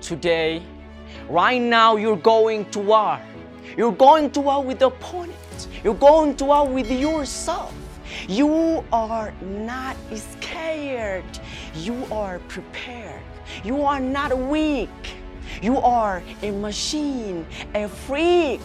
today, right now, you're going to war. You're going to war with the opponent. You're going to war with yourself. You are not scared. You are prepared. You are not weak. You are a machine, a freak.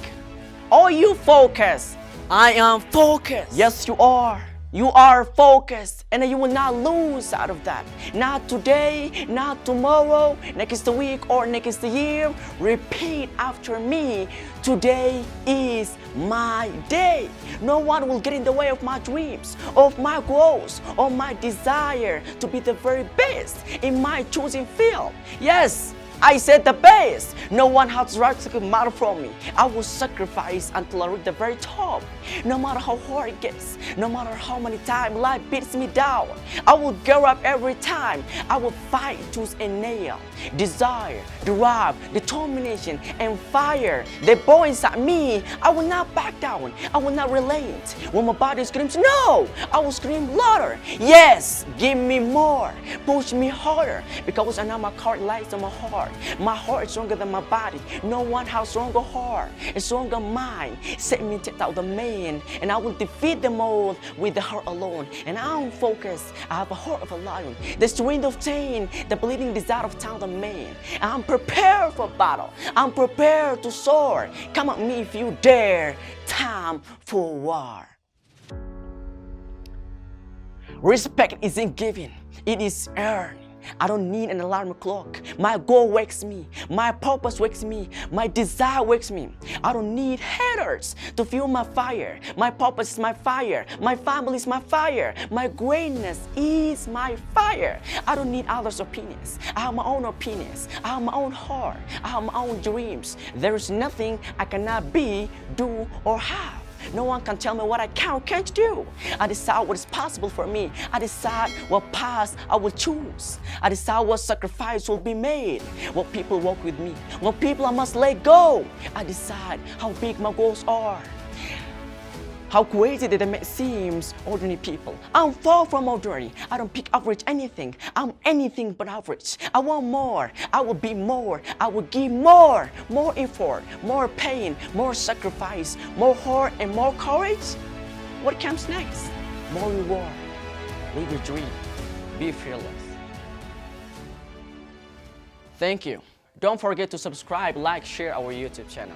Are you focused? I am focused. Yes, you are. You are focused, and you will not lose out of that. Not today, not tomorrow, next week, or next year. Repeat after me. Today is my day. No one will get in the way of my dreams, of my goals, of my desire to be the very best in my choosing field. Yes, I said the best. No one has the right to take a matter from me. I will sacrifice until I reach the very top. No matter how hard it gets, no matter how many times life beats me down, I will get up every time. I will fight tooth and nail. Desire, drive, determination, and fire. They burn inside me. I will not back down. I will not relent. When my body screams no, I will scream louder. Yes, give me more. Push me harder, because I know my heart lies in my heart. My heart is stronger than my body. No one has stronger heart, a stronger mind. Set me to out the man, and I will defeat them all with the heart alone. And I'm focused. I have a heart of a lion, the strength of chain, the bleeding desire of town the man. I'm prepared for battle. I'm prepared to soar. Come at me if you dare. Time for war. Respect isn't given, it is earned. I don't need an alarm clock. My goal wakes me. My purpose wakes me. My desire wakes me. I don't need haters to fuel my fire. My purpose is my fire. My family is my fire. My greatness is my fire. I don't need others' opinions. I have my own opinions. I have my own heart. I have my own dreams. There is nothing I cannot be, do, or have. No one can tell me what I can or can't do. I decide what is possible for me. I decide what path I will choose. I decide what sacrifice will be made. What people walk with me. What people I must let go. I decide how big my goals are. How crazy they may seem, ordinary people. I'm far from ordinary. I don't pick average anything. I'm anything but average. I want more. I will be more. I will give more. More effort, more pain, more sacrifice, more heart, and more courage. What comes next? More reward. Live your dream. Be fearless. Thank you. Don't forget to subscribe, like, share our YouTube channel.